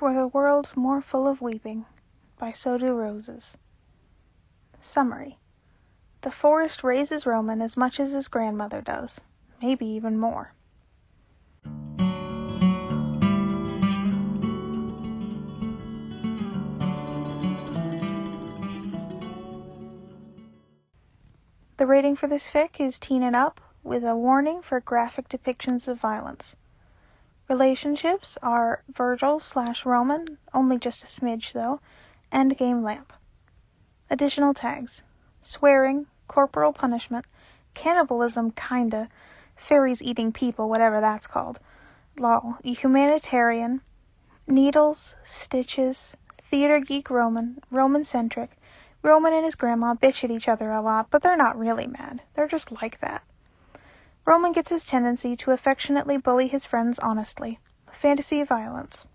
For the world's more full of weeping, by So Do Roses. Summary. The forest raises Roman as much as his grandmother does, maybe even more. The rating for this fic is teen and up, with a warning for graphic depictions of violence. Relationships are Virgil/Roman, only just a smidge though, endgame lamp. Additional tags: swearing, corporal punishment, cannibalism kinda, fairies eating people, whatever that's called, lol, humanitarian, needles, stitches, theater geek Roman, Roman-centric, Roman and his grandma bitch at each other a lot, but they're not really mad. They're just like that. Roman gets his tendency to affectionately bully his friends honestly. Fantasy violence.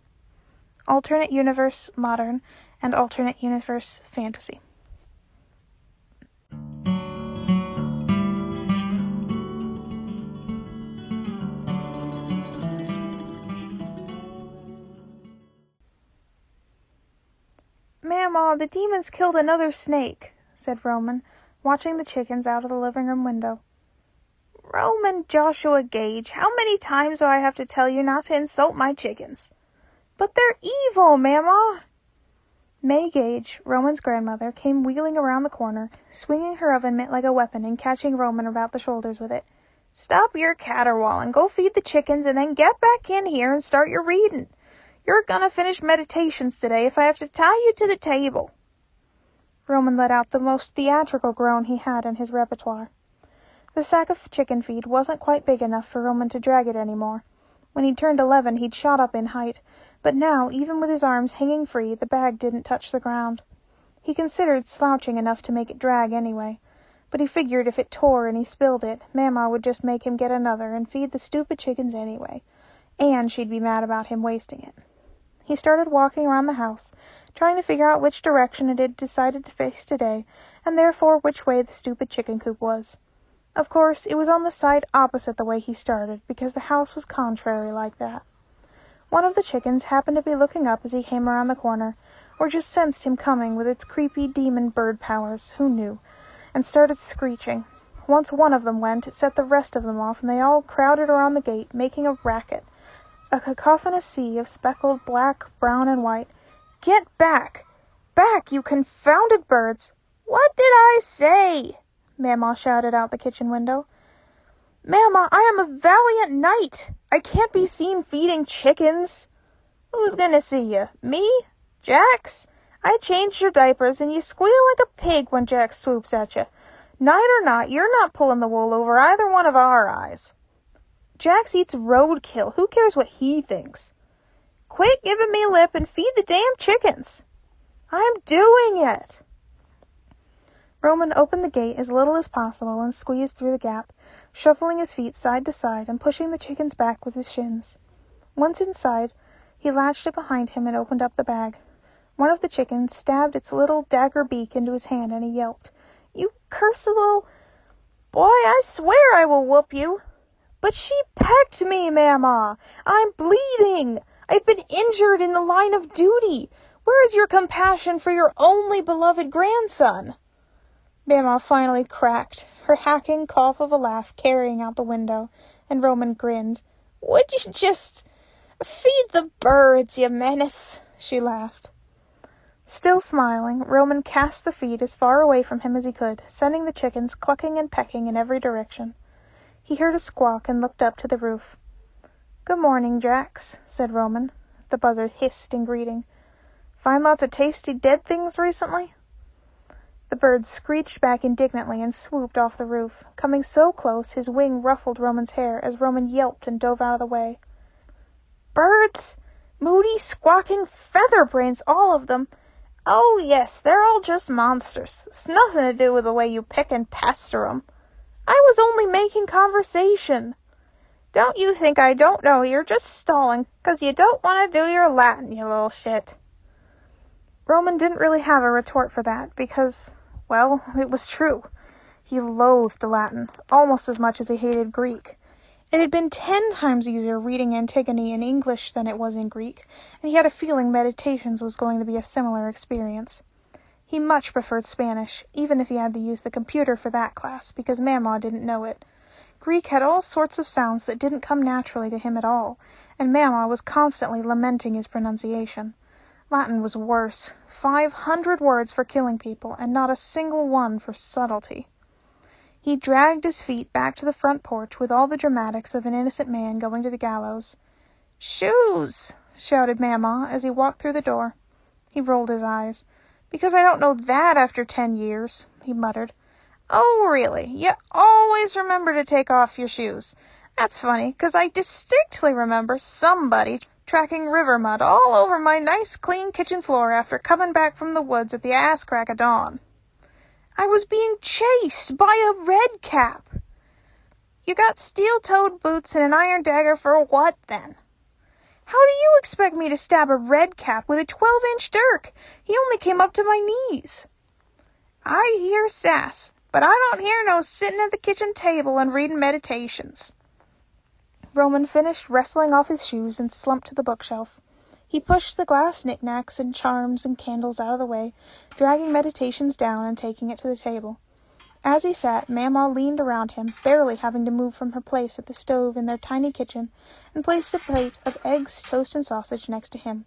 Alternate universe modern and alternate universe fantasy. "Mama, the demons killed another snake," said Roman, watching the chickens out of the living room window. "Roman Joshua Gage, how many times do I have to tell you not to insult my chickens?" "But they're evil, Mama!" May Gage, Roman's grandmother, came wheeling around the corner, swinging her oven mitt like a weapon and catching Roman about the shoulders with it. "Stop your caterwauling, go feed the chickens, and then get back in here and start your reading. You're gonna finish meditations today if I have to tie you to the table." Roman let out the most theatrical groan he had in his repertoire. The sack of chicken feed wasn't quite big enough for Roman to drag it anymore. When he'd turned 11, he'd shot up in height, but now, even with his arms hanging free, the bag didn't touch the ground. He considered slouching enough to make it drag anyway, but he figured if it tore and he spilled it, Mama would just make him get another and feed the stupid chickens anyway, and she'd be mad about him wasting it. He started walking around the house, trying to figure out which direction it had decided to face today, and therefore which way the stupid chicken coop was. Of course, it was on the side opposite the way he started, because the house was contrary like that. One of the chickens happened to be looking up as he came around the corner, or just sensed him coming with its creepy demon bird powers, who knew, and started screeching. Once one of them went, it set the rest of them off, and they all crowded around the gate, making a racket. A cacophonous sea of speckled black, brown, and white. "Get back! Back, you confounded birds!" "What did I say?" Mama shouted out the kitchen window. "Mama, I am a valiant knight. I can't be seen feeding chickens." "Who's gonna see you? Me? Jax? I changed your diapers and you squeal like a pig when Jax swoops at you. Knight or not, you're not pulling the wool over either one of our eyes." "Jax eats roadkill. Who cares what he thinks?" "Quit giving me lip and feed the damn chickens." "I'm doing it." Roman opened the gate as little as possible and squeezed through the gap, shuffling his feet side to side and pushing the chickens back with his shins. Once inside, he latched it behind him and opened up the bag. One of the chickens stabbed its little dagger beak into his hand and he yelped. "You cursed little... Boy, I swear I will whoop you." "But she pecked me, Mama. I'm bleeding. I've been injured in the line of duty. Where is your compassion for your only beloved grandson?" Mama finally cracked, her hacking cough of a laugh carrying out the window, and Roman grinned. "Would you just feed the birds, you menace?" she laughed. Still smiling, Roman cast the feed as far away from him as he could, sending the chickens clucking and pecking in every direction. He heard a squawk and looked up to the roof. "Good morning, Jax," said Roman. The buzzard hissed in greeting. "Find lots of tasty dead things recently?" The bird screeched back indignantly and swooped off the roof. Coming so close, his wing ruffled Roman's hair as Roman yelped and dove out of the way. "Birds? Moody, squawking featherbrains, all of them. Oh, yes, they're all just monsters. It's nothing to do with the way you pick and pester 'em. I was only making conversation. Don't you think I don't know you're just stalling 'cause you don't want to do your Latin, you little shit." Roman didn't really have a retort for that because, well, it was true. He loathed Latin almost as much as he hated Greek. It had been 10 times easier reading Antigone in English than it was in Greek, and he had a feeling Meditations was going to be a similar experience. He much preferred Spanish, even if he had to use the computer for that class, because Mamaw didn't know it. Greek had all sorts of sounds that didn't come naturally to him at all, and Mamaw was constantly lamenting his pronunciation. Latin was worse. 500 words for killing people, and not a single one for subtlety. He dragged his feet back to the front porch with all the dramatics of an innocent man going to the gallows. "Shoes!" shouted Mamaw as he walked through the door. He rolled his eyes. "Because I don't know that after 10 years, he muttered. "Oh, really? You always remember to take off your shoes. That's funny, 'cause I distinctly remember somebody tracking river mud all over my nice clean kitchen floor after coming back from the woods at the ass crack of dawn. I was being chased by a red cap." "You got steel-toed boots and an iron dagger for what, then?" "How do you expect me to stab a red cap with a 12-inch dirk? He only came up to my knees." "I hear sass, but I don't hear no sitting at the kitchen table and reading Meditations." Roman finished wrestling off his shoes and slumped to the bookshelf. He pushed the glass knickknacks and charms and candles out of the way, dragging Meditations down and taking it to the table. As he sat, Mamaw leaned around him, barely having to move from her place at the stove in their tiny kitchen, and placed a plate of eggs, toast, and sausage next to him.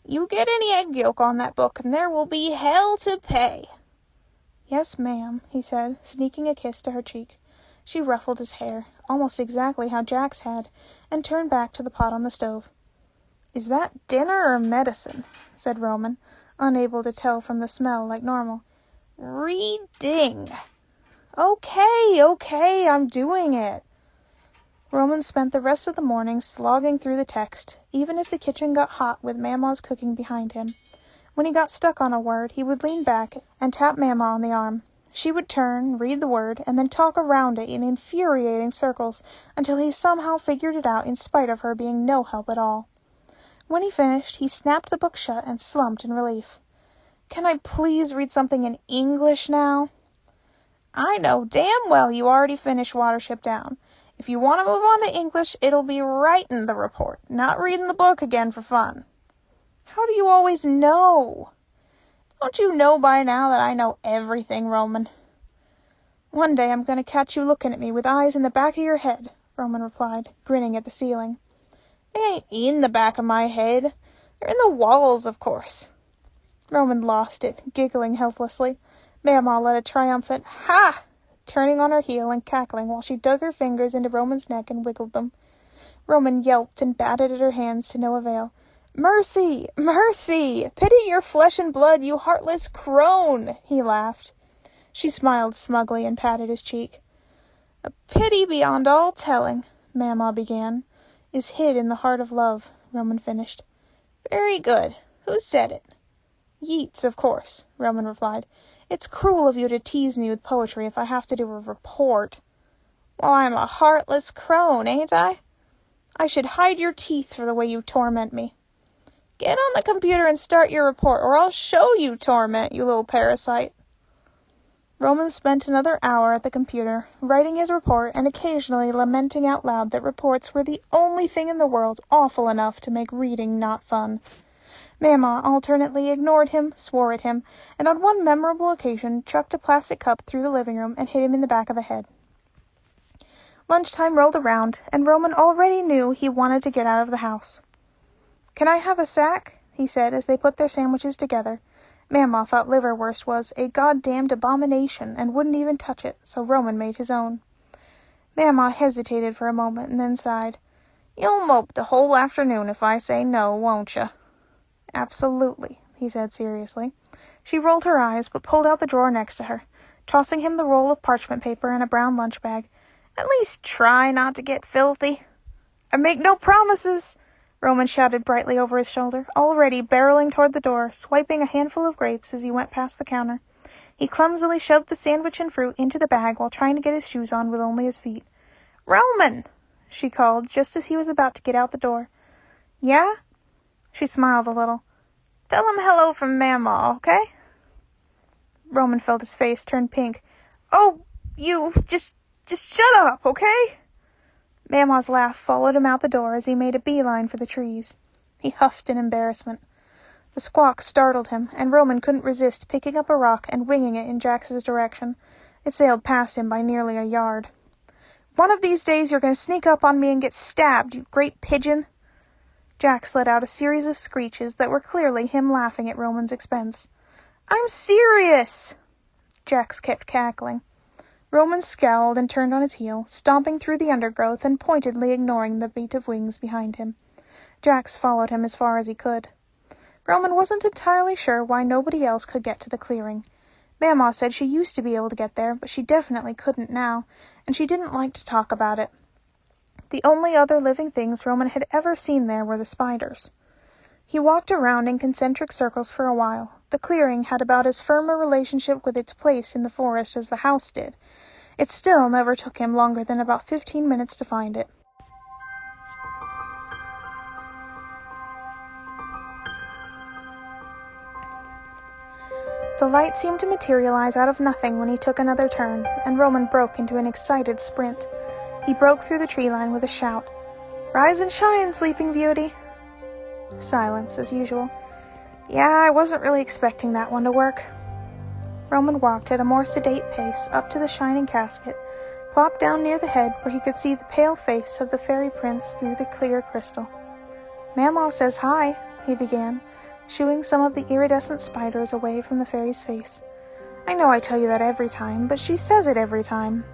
"You get any egg yolk on that book, and there will be hell to pay." "Yes, ma'am," he said, sneaking a kiss to her cheek. She ruffled his hair, almost exactly how Jack's had, and turned back to the pot on the stove. "Is that dinner or medicine?" said Roman, unable to tell from the smell like normal. "Reading." Okay, I'm doing it." Roman spent the rest of the morning slogging through the text, even as the kitchen got hot with Mamaw's cooking behind him. When he got stuck on a word, he would lean back and tap Mamaw on the arm. She would turn, read the word, and then talk around it in infuriating circles until he somehow figured it out in spite of her being no help at all. When he finished, he snapped the book shut and slumped in relief. "Can I please read something in English now?" "I know damn well you already finished Watership Down. If you want to move on to English, it'll be writing the report, not reading the book again for fun." "How do you always know?" "Don't you know by now that I know everything, Roman?" "One day I'm going to catch you looking at me with eyes in the back of your head," Roman replied, grinning at the ceiling. "They ain't in the back of my head. They're in the walls, of course." Roman lost it, giggling helplessly. Mamaw let a triumphant "Ha!" turning on her heel and cackling while she dug her fingers into Roman's neck and wiggled them. Roman yelped and batted at her hands to no avail. "Mercy! Mercy! Pity your flesh and blood, you heartless crone!" he laughed. She smiled smugly and patted his cheek. "A pity beyond all telling," Mamaw began, "is hid in the heart of love," Roman finished. "Very good. Who said it?" "Yeats, of course," Roman replied. "It's cruel of you to tease me with poetry if I have to do a report." "Well, I'm a heartless crone, ain't I?" "I should hide your teeth for the way you torment me." "Get on the computer and start your report, or I'll show you torment, you little parasite." Roman spent another hour at the computer, writing his report and occasionally lamenting out loud that reports were the only thing in the world awful enough to make reading not fun. Mamaw alternately ignored him, swore at him, and on one memorable occasion chucked a plastic cup through the living room and hit him in the back of the head. Lunchtime rolled around, and Roman already knew he wanted to get out of the house. "Can I have a sack?" he said as they put their sandwiches together. Mamaw thought liverwurst was a goddamned abomination and wouldn't even touch it, so Roman made his own. Mamaw hesitated for a moment and then sighed. "You'll mope the whole afternoon if I say no, won't you?" "Absolutely," he said seriously. She rolled her eyes, but pulled out the drawer next to her, tossing him the roll of parchment paper and a brown lunch bag. "At least try not to get filthy." "I make no promises," Roman shouted brightly over his shoulder, already barreling toward the door, swiping a handful of grapes as he went past the counter. He clumsily shoved the sandwich and fruit into the bag while trying to get his shoes on with only his feet. "Roman!" she called, just as he was about to get out the door. "Yeah?" She smiled a little. "Tell him hello from Mamaw, okay?" Roman felt his face turn pink. "Oh, you, just shut up, okay?" Mamaw's laugh followed him out the door as he made a beeline for the trees. He huffed in embarrassment. The squawk startled him, and Roman couldn't resist picking up a rock and winging it in Jax's direction. It sailed past him by nearly a yard. "One of these days you're going to sneak up on me and get stabbed, you great pigeon!" Jax let out a series of screeches that were clearly him laughing at Roman's expense. "I'm serious!" Jax kept cackling. Roman scowled and turned on his heel, stomping through the undergrowth and pointedly ignoring the beat of wings behind him. Jax followed him as far as he could. Roman wasn't entirely sure why nobody else could get to the clearing. Mamaw said she used to be able to get there, but she definitely couldn't now, and she didn't like to talk about it. The only other living things Roman had ever seen there were the spiders. He walked around in concentric circles for a while. The clearing had about as firm a relationship with its place in the forest as the house did. It still never took him longer than about 15 minutes to find it. The light seemed to materialize out of nothing when he took another turn, and Roman broke into an excited sprint. He broke through the tree line with a shout. "Rise and shine, Sleeping Beauty!" Silence, as usual. "Yeah, I wasn't really expecting that one to work." Roman walked at a more sedate pace up to the shining casket, plopped down near the head where he could see the pale face of the fairy prince through the clear crystal. "Mamaw says hi," he began, shooing some of the iridescent spiders away from the fairy's face. "I know I tell you that every time, but she says it every time."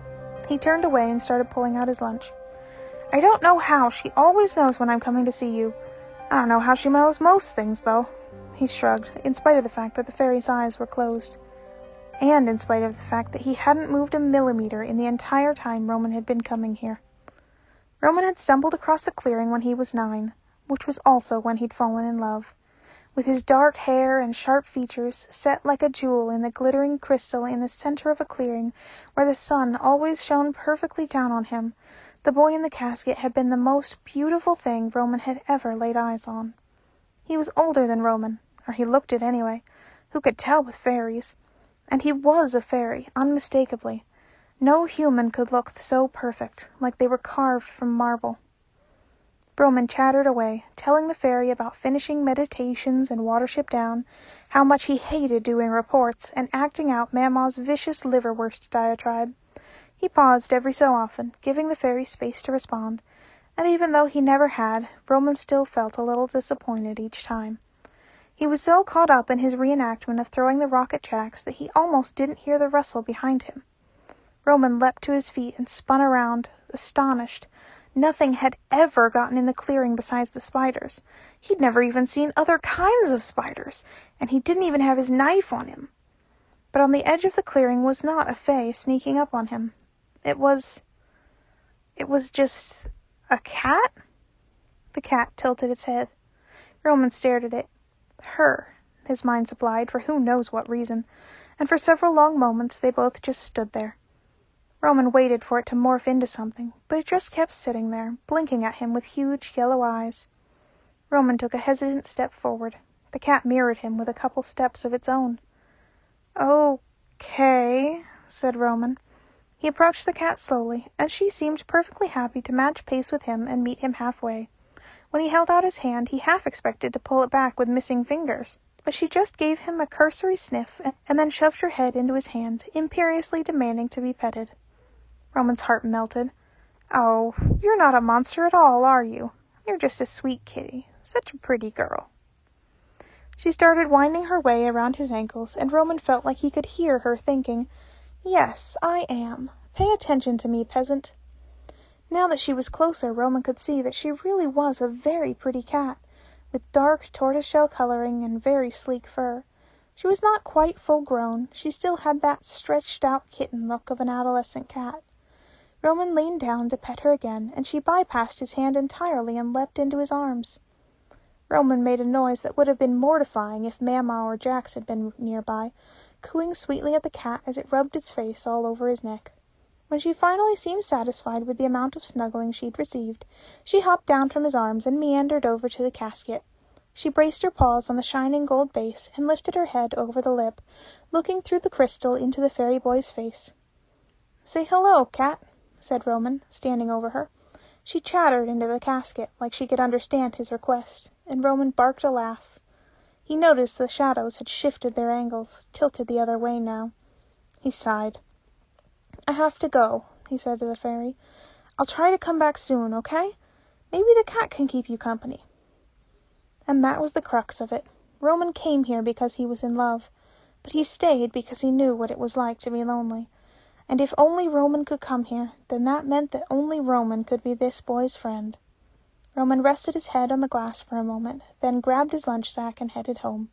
He turned away and started pulling out his lunch. "I don't know how she always knows when I'm coming to see you. I don't know how she knows most things, though." He shrugged, in spite of the fact that the fairy's eyes were closed. And in spite of the fact that he hadn't moved a millimeter in the entire time Roman had been coming here. Roman had stumbled across the clearing when he was 9, which was also when he'd fallen in love. With his dark hair and sharp features, set like a jewel in the glittering crystal in the center of a clearing where the sun always shone perfectly down on him, the boy in the casket had been the most beautiful thing Roman had ever laid eyes on. He was older than Roman, or he looked it anyway. Who could tell with fairies? And he was a fairy, unmistakably. No human could look so perfect, like they were carved from marble. Roman chattered away, telling the fairy about finishing meditations and Watership Down, how much he hated doing reports, and acting out Mamaw's vicious liverwurst diatribe. He paused every so often, giving the fairy space to respond, and even though he never had, Roman still felt a little disappointed each time. He was so caught up in his reenactment of throwing the rock at Jax that he almost didn't hear the rustle behind him. Roman leapt to his feet and spun around, astonished. Nothing had ever gotten in the clearing besides the spiders. He'd never even seen other kinds of spiders, and he didn't even have his knife on him. But on the edge of the clearing was not a fae sneaking up on him. It was just a cat? The cat tilted its head. Roman stared at it. Her, his mind supplied, for who knows what reason, and for several long moments they both just stood there. Roman waited for it to morph into something, but it just kept sitting there, blinking at him with huge yellow eyes. Roman took a hesitant step forward. The cat mirrored him with a couple steps of its own. "Okay," said Roman. He approached the cat slowly, and she seemed perfectly happy to match pace with him and meet him halfway. When he held out his hand, he half expected to pull it back with missing fingers, but she just gave him a cursory sniff and then shoved her head into his hand, imperiously demanding to be petted. Roman's heart melted. "Oh, you're not a monster at all, are you? You're just a sweet kitty. Such a pretty girl." She started winding her way around his ankles, and Roman felt like he could hear her thinking, "Yes, I am. Pay attention to me, peasant." Now that she was closer, Roman could see that she really was a very pretty cat, with dark tortoiseshell coloring and very sleek fur. She was not quite full grown. She still had that stretched-out kitten look of an adolescent cat. Roman leaned down to pet her again, and she bypassed his hand entirely and leapt into his arms. Roman made a noise that would have been mortifying if Mamaw or Jax had been nearby, cooing sweetly at the cat as it rubbed its face all over his neck. When she finally seemed satisfied with the amount of snuggling she'd received, she hopped down from his arms and meandered over to the casket. She braced her paws on the shining gold base and lifted her head over the lip, looking through the crystal into the fairy boy's face. "Say hello, cat," said Roman, standing over her. She chattered into the casket like she could understand his request, and Roman barked a laugh. He noticed the shadows had shifted their angles, tilted the other way now. He sighed. "I have to go," he said to the fairy. "I'll try to come back soon, okay? Maybe the cat can keep you company." And that was the crux of it. Roman came here because he was in love, but he stayed because he knew what it was like to be lonely. And if only Roman could come here, then that meant that only Roman could be this boy's friend. Roman rested his head on the glass for a moment, then grabbed his lunch sack and headed home.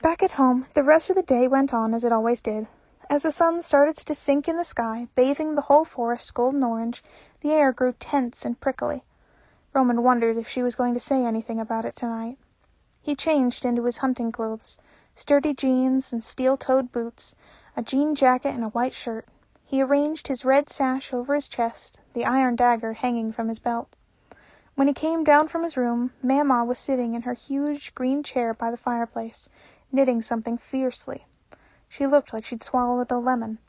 Back at home, the rest of the day went on as it always did. As the sun started to sink in the sky, bathing the whole forest golden orange, the air grew tense and prickly. Roman wondered if she was going to say anything about it tonight. He changed into his hunting clothes, sturdy jeans and steel-toed boots, a jean jacket and a white shirt. He arranged his red sash over his chest, the iron dagger hanging from his belt. When he came down from his room, Mama was sitting in her huge green chair by the fireplace, knitting something fiercely. She looked like she'd swallowed a lemon.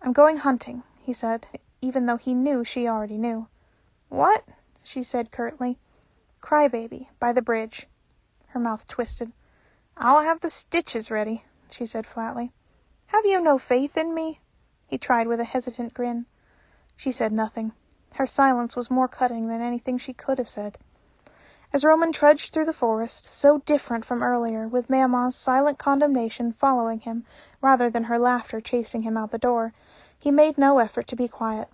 "I'm going hunting," he said, even though he knew she already knew. "What?" she said curtly. "Crybaby, by the bridge." Her mouth twisted. "I'll have the stitches ready," she said flatly. "Have you no faith in me?" He tried with a hesitant grin. She said nothing. Her silence was more cutting than anything she could have said. As Roman trudged through the forest, so different from earlier, with Mama's silent condemnation following him rather than her laughter chasing him out the door, he made no effort to be quiet.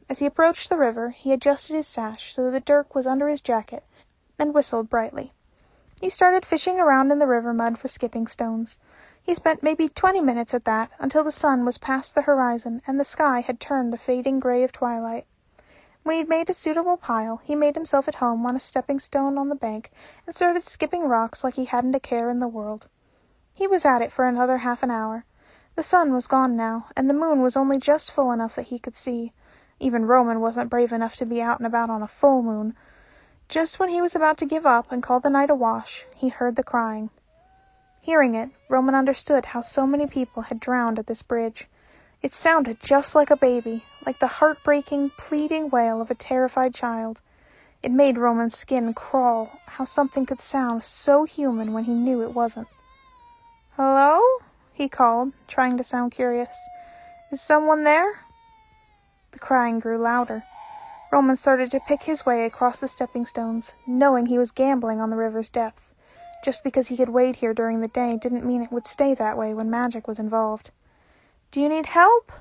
As he approached the river, he adjusted his sash so that the dirk was under his jacket, and whistled brightly. He started fishing around in the river mud for skipping stones. He spent maybe 20 minutes at that, until the sun was past the horizon and the sky had turned the fading gray of twilight. When he'd made a suitable pile, he made himself at home on a stepping stone on the bank and started skipping rocks like he hadn't a care in the world. He was at it for another half an hour. The sun was gone now, and the moon was only just full enough that he could see. Even Roman wasn't brave enough to be out and about on a full moon. Just when he was about to give up and call the night a wash, he heard the crying. Hearing it, Roman understood how so many people had drowned at this bridge. It sounded just like a baby, like the heartbreaking, pleading wail of a terrified child. It made Roman's skin crawl, how something could sound so human when he knew it wasn't. "Hello?" he called, trying to sound curious. "Is someone there?" The crying grew louder. Roman started to pick his way across the stepping stones, knowing he was gambling on the river's depth. Just because he could wade here during the day didn't mean it would stay that way when magic was involved. "Do you need help?"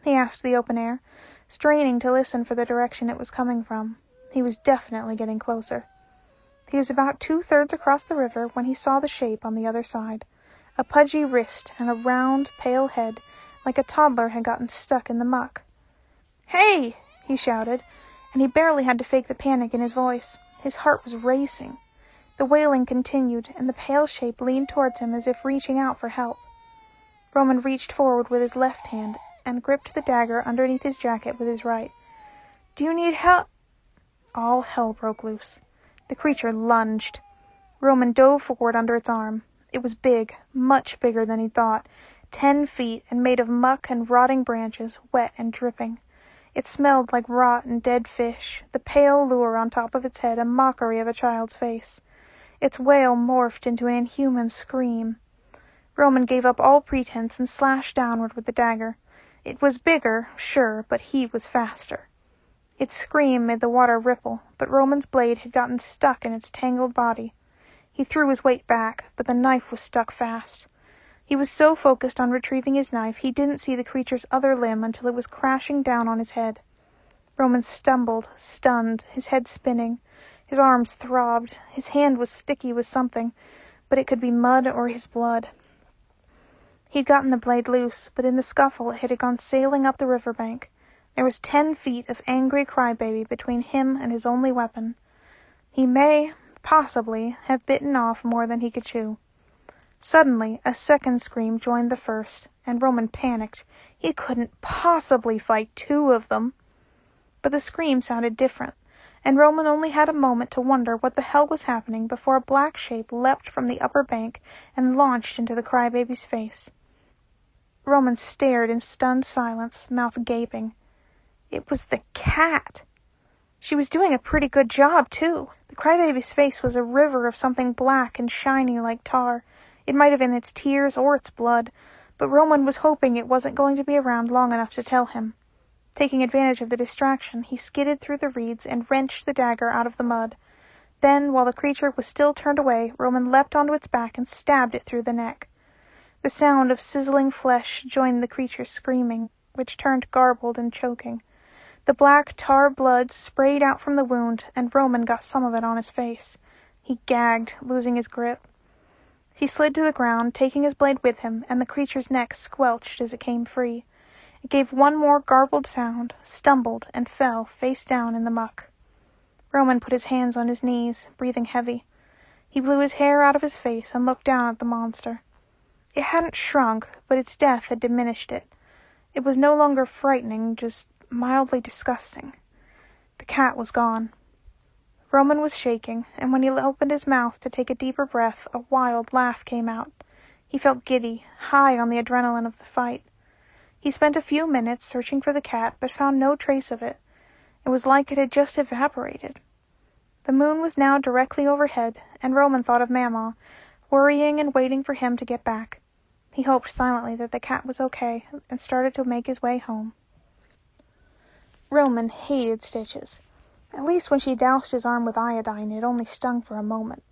he asked the open air, straining to listen for the direction it was coming from. He was definitely getting closer. He was about 2/3 across the river when he saw the shape on the other side. A pudgy wrist and a round, pale head, like a toddler had gotten stuck in the muck. "Hey!" he shouted, and he barely had to fake the panic in his voice. His heart was racing. The wailing continued, and the pale shape leaned towards him as if reaching out for help. Roman reached forward with his left hand and gripped the dagger underneath his jacket with his right. "Do you need help?" All hell broke loose. The creature lunged. Roman dove forward under its arm. It was big, much bigger than he thought, 10 feet and made of muck and rotting branches, wet and dripping. It smelled like rot and dead fish, the pale lure on top of its head a mockery of a child's face. Its wail morphed into an inhuman scream. Roman gave up all pretense and slashed downward with the dagger. It was bigger, sure, but he was faster. Its scream made the water ripple, but Roman's blade had gotten stuck in its tangled body. He threw his weight back, but the knife was stuck fast. He was so focused on retrieving his knife he didn't see the creature's other limb until it was crashing down on his head. Roman stumbled, stunned, his head spinning. His arms throbbed. His hand was sticky with something, but it could be mud or his blood. He'd gotten the blade loose, but in the scuffle it had gone sailing up the river bank. There was 10 feet of angry crybaby between him and his only weapon. He may, possibly, have bitten off more than he could chew. Suddenly, a second scream joined the first, and Roman panicked. He couldn't possibly fight 2 of them. But the scream sounded different, and Roman only had a moment to wonder what the hell was happening before a black shape leapt from the upper bank and launched into the crybaby's face. Roman stared in stunned silence, mouth gaping. It was the cat. She was doing a pretty good job, too. The crybaby's face was a river of something black and shiny like tar. It might have been its tears or its blood, but Roman was hoping it wasn't going to be around long enough to tell him. Taking advantage of the distraction, he skidded through the reeds and wrenched the dagger out of the mud. Then, while the creature was still turned away, Roman leapt onto its back and stabbed it through the neck. The sound of sizzling flesh joined the creature's screaming, which turned garbled and choking. The black tar blood sprayed out from the wound, and Roman got some of it on his face. He gagged, losing his grip. He slid to the ground, taking his blade with him, and the creature's neck squelched as it came free. It gave one more garbled sound, stumbled, and fell face down in the muck. Roman put his hands on his knees, breathing heavy. He blew his hair out of his face and looked down at the monster. It hadn't shrunk, but its death had diminished it. It was no longer frightening, just mildly disgusting. The cat was gone. Roman was shaking, and when he opened his mouth to take a deeper breath, a wild laugh came out. He felt giddy, high on the adrenaline of the fight. He spent a few minutes searching for the cat, but found no trace of it. It was like it had just evaporated. The moon was now directly overhead, and Roman thought of Mama, worrying and waiting for him to get back. He hoped silently that the cat was okay, and started to make his way home. Roman hated stitches. At least when she doused his arm with iodine, it only stung for a moment.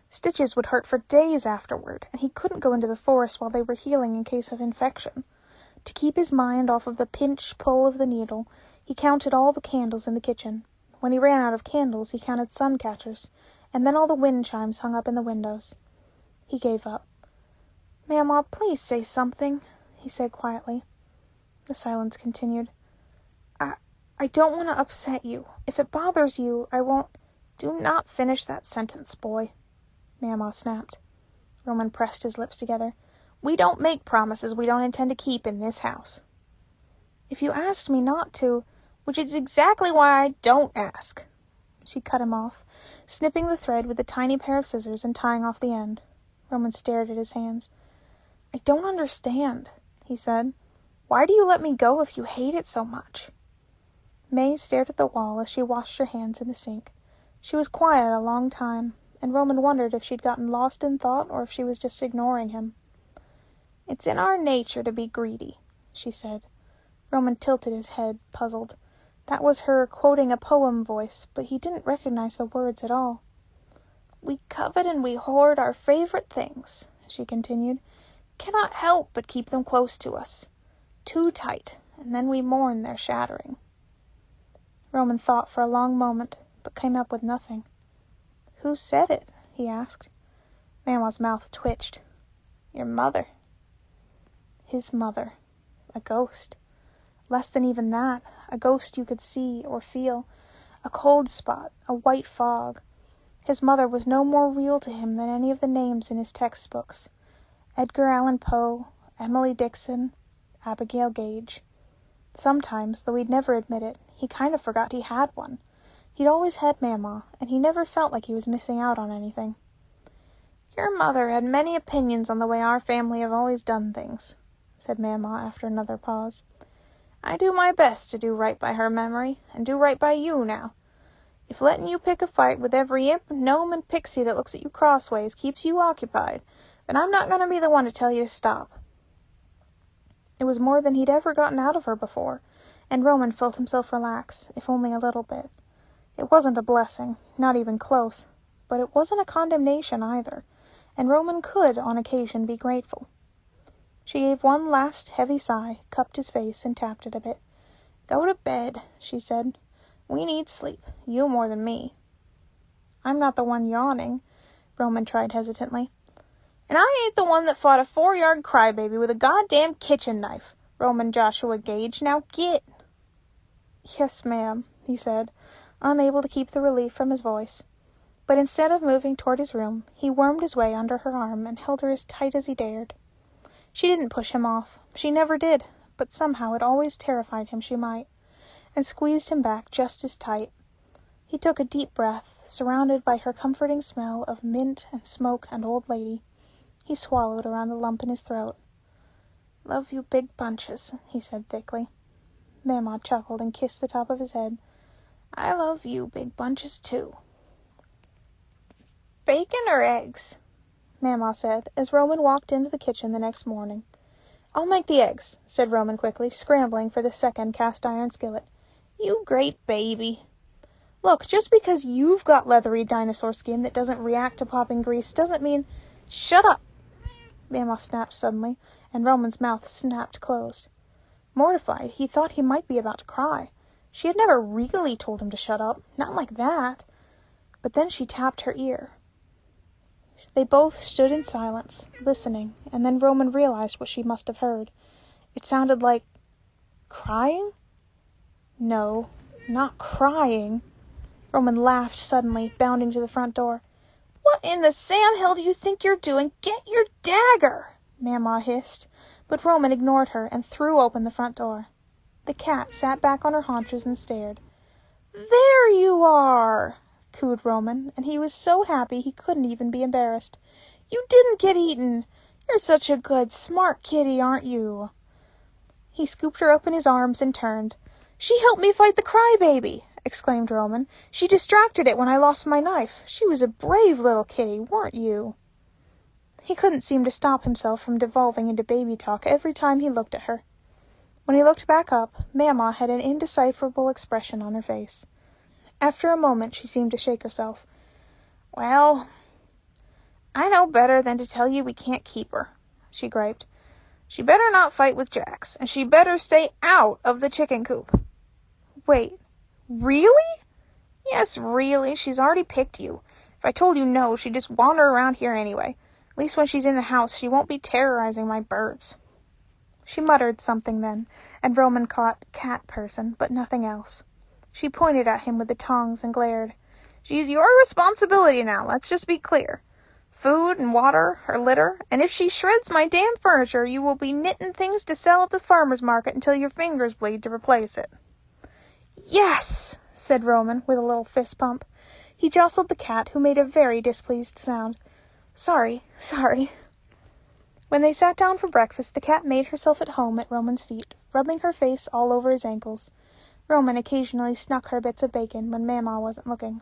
Stitches would hurt for days afterward, and he couldn't go into the forest while they were healing in case of infection. To keep his mind off of the pinch-pull of the needle, he counted all the candles in the kitchen. When he ran out of candles, he counted sun catchers, and then all the wind chimes hung up in the windows. He gave up. "Mama, please say something," he said quietly. The silence continued. I don't want to upset you. If it bothers you, I won't—" "Do not finish that sentence, boy," Mama snapped. Roman pressed his lips together. "We don't make promises we don't intend to keep in this house." "If you asked me not to—" "Which is exactly why I don't ask." She cut him off, snipping the thread with a tiny pair of scissors and tying off the end. Roman stared at his hands. "I don't understand," he said. "Why do you let me go if you hate it so much?" May stared at the wall as she washed her hands in the sink. She was quiet a long time, and Roman wondered if she'd gotten lost in thought or if she was just ignoring him. "It's in our nature to be greedy," she said. Roman tilted his head, puzzled. That was her quoting a poem voice, but he didn't recognize the words at all. "We covet and we hoard our favorite things," she continued. "Cannot help but keep them close to us. Too tight, and then we mourn their shattering." Roman thought for a long moment, but came up with nothing. "Who said it?" he asked. Mama's mouth twitched. "Your mother." His mother. A ghost. Less than even that. A ghost you could see or feel. A cold spot. A white fog. His mother was no more real to him than any of the names in his textbooks. Edgar Allan Poe, Emily Dixon, Abigail Gage. Sometimes, though he'd never admit it, he kind of forgot he had one. He'd always had Mama, and he never felt like he was missing out on anything. "Your mother had many opinions on the way our family have always done things," said Mama after another pause. "I do my best to do right by her memory, and do right by you now. If letting you pick a fight with every imp, gnome, and pixie that looks at you crossways keeps you occupied, then I'm not going to be the one to tell you to stop." It was more than he'd ever gotten out of her before, and Roman felt himself relax, if only a little bit. It wasn't a blessing, not even close, but it wasn't a condemnation either, and Roman could, on occasion, be grateful. She gave one last heavy sigh, cupped his face, and tapped it a bit. "Go to bed," she said. "We need sleep, you more than me." "I'm not the one yawning," Roman tried hesitantly. "And I ain't the one that fought a 4-yard crybaby with a goddamn kitchen knife, Roman Joshua Gage. Now get." "Yes, ma'am," he said, unable to keep the relief from his voice. But instead of moving toward his room, he wormed his way under her arm and held her as tight as he dared. She didn't push him off. She never did, but somehow it always terrified him she might, and squeezed him back just as tight. He took a deep breath, surrounded by her comforting smell of mint and smoke and old lady. He swallowed around the lump in his throat. "Love you big bunches," he said thickly. Mamaw chuckled and kissed the top of his head. I love you, Big Bunches, too. Bacon or eggs? Mamaw said, as Roman walked into the kitchen the next morning. I'll make the eggs, said Roman quickly, scrambling for the second cast-iron skillet. You great baby. Look, just because you've got leathery dinosaur skin that doesn't react to popping grease doesn't mean... Shut up! Mamaw snapped suddenly, and Roman's mouth snapped closed. Mortified, he thought he might be about to cry. She had never really told him to shut up, not like that. But then she tapped her ear. They both stood in silence, listening, and then Roman realized what she must have heard. It sounded like... crying? No, not crying. Roman laughed suddenly, bounding to the front door. What in the Sam Hill do you think you're doing? Get your dagger! Mamaw hissed, but Roman ignored her and threw open the front door. The cat sat back on her haunches and stared. There you are, cooed Roman, and he was so happy he couldn't even be embarrassed. You didn't get eaten. You're such a good, smart kitty, aren't you? He scooped her up in his arms and turned. She helped me fight the crybaby, exclaimed Roman. She distracted it when I lost my knife. She was a brave little kitty, weren't you? He couldn't seem to stop himself from devolving into baby talk every time he looked at her. When he looked back up, Mamaw had an indecipherable expression on her face. After a moment, she seemed to shake herself. Well, I know better than to tell you we can't keep her, she griped. She better not fight with Jax, and she better stay out of the chicken coop. Wait, really? Yes, really. She's already picked you. If I told you no, she'd just wander around here anyway. At least when she's in the house, she won't be terrorizing my birds. She muttered something then, and Roman caught cat person, but nothing else. She pointed at him with the tongs and glared. She's your responsibility now, let's just be clear. Food and water, her litter, and if she shreds my damn furniture, you will be knitting things to sell at the farmer's market until your fingers bleed to replace it. Yes, said Roman with a little fist pump. He jostled the cat, who made a very displeased sound. Sorry. When they sat down for breakfast, the cat made herself at home at Roman's feet, rubbing her face all over his ankles. Roman occasionally snuck her bits of bacon when Mamaw wasn't looking.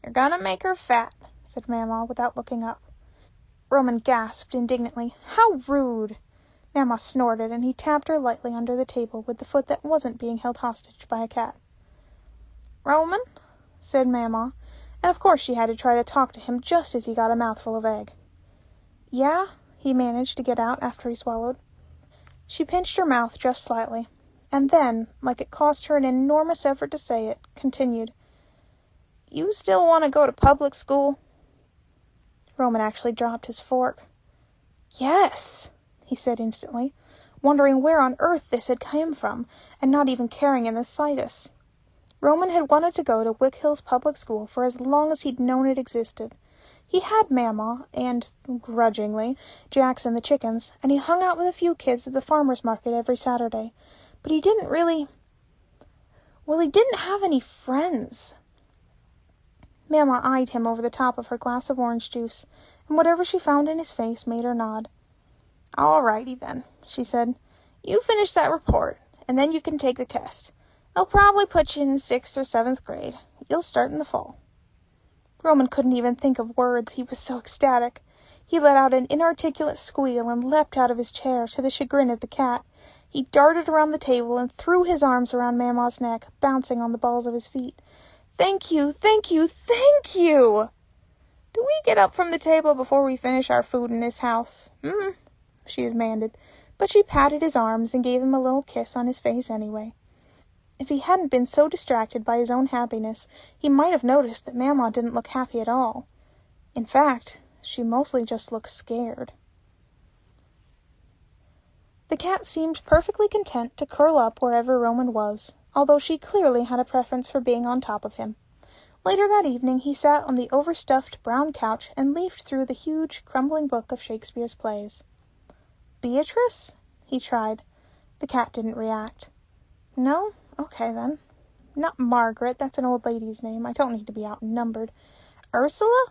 You're gonna make her fat, said Mamaw without looking up. Roman gasped indignantly. How rude! Mamaw snorted, and he tapped her lightly under the table with the foot that wasn't being held hostage by a cat. Roman, said Mamaw, and of course she had to try to talk to him just as he got a mouthful of egg. Yeah, he managed to get out after he swallowed. She pinched her mouth just slightly, and then, like it cost her an enormous effort to say it, continued. You still want to go to public school? Roman actually dropped his fork. Yes, he said instantly, wondering where on earth this had come from, and not even caring in the slightest. Roman had wanted to go to Wick Hill's public school for as long as he'd known it existed. He had Mamaw, and, grudgingly, Jax and the chickens, and he hung out with a few kids at the farmer's market every Saturday. But he didn't really... Well, he didn't have any friends. Mamaw eyed him over the top of her glass of orange juice, and whatever she found in his face made her nod. All righty, then, she said. You finish that report, and then you can take the test. I'll probably put you in 6th or 7th grade. You'll start in the fall. Roman couldn't even think of words, he was so ecstatic. He let out an inarticulate squeal and leapt out of his chair, to the chagrin of the cat. He darted around the table and threw his arms around Mamaw's neck, bouncing on the balls of his feet. Thank you, thank you, thank you! Do we get up from the table before we finish our food in this house? She demanded, but she patted his arms and gave him a little kiss on his face anyway. If he hadn't been so distracted by his own happiness, he might have noticed that Mamaw didn't look happy at all. In fact, she mostly just looked scared. The cat seemed perfectly content to curl up wherever Roman was, although she clearly had a preference for being on top of him. Later that evening he sat on the overstuffed brown couch and leafed through the huge, crumbling book of Shakespeare's plays. Beatrice? He tried. The cat didn't react. No? Okay, then. Not Margaret, that's an old lady's name. I don't need to be outnumbered. Ursula?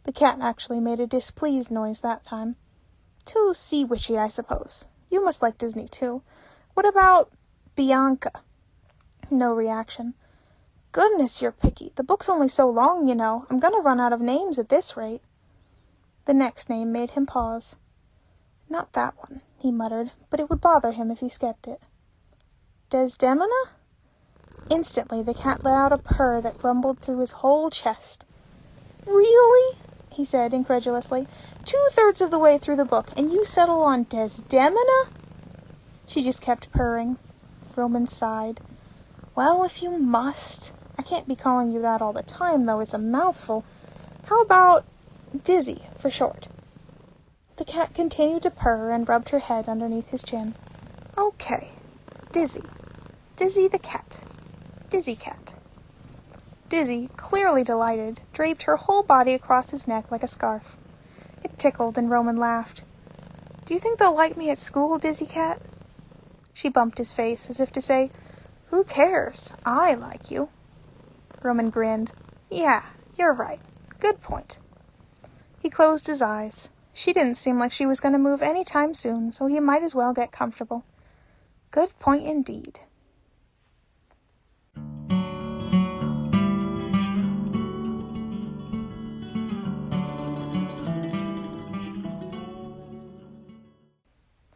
The cat actually made a displeased noise that time. Too sea-witchy, I suppose. You must like Disney, too. What about Bianca? No reaction. Goodness, you're picky. The book's only so long, you know. I'm gonna run out of names at this rate. The next name made him pause. Not that one, he muttered, but it would bother him if he skipped it. Desdemona? Instantly the cat let out a purr that rumbled through his whole chest. Really? He said incredulously. 2/3 of the way through the book, and you settle on Desdemona? She just kept purring. Roman sighed. Well, if you must. I can't be calling you that all the time, though. It's a mouthful. How about Dizzy, for short? The cat continued to purr and rubbed her head underneath his chin. Okay. Dizzy. Dizzy the cat. Dizzy cat. Dizzy, clearly delighted, draped her whole body across his neck like a scarf. It tickled, and Roman laughed. Do you think they'll like me at school, Dizzy cat? She bumped his face, as if to say, Who cares? I like you. Roman grinned. Yeah, you're right. Good point. He closed his eyes. She didn't seem like she was going to move any time soon, so he might as well get comfortable. Good point indeed.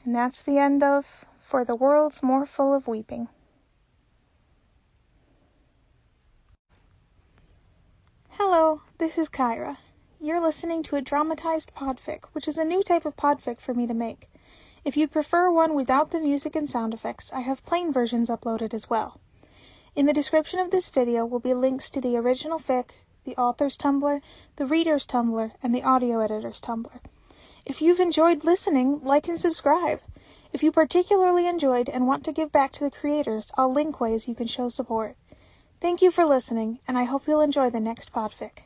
And that's the end of For the World's More Full of Weeping. Hello, this is Kyra. You're listening to a dramatized podfic, which is a new type of podfic for me to make. If you'd prefer one without the music and sound effects, I have plain versions uploaded as well. In the description of this video will be links to the original fic, the author's Tumblr, the reader's Tumblr, and the audio editor's Tumblr. If you've enjoyed listening, like and subscribe. If you particularly enjoyed and want to give back to the creators, I'll link ways you can show support. Thank you for listening, and I hope you'll enjoy the next podfic.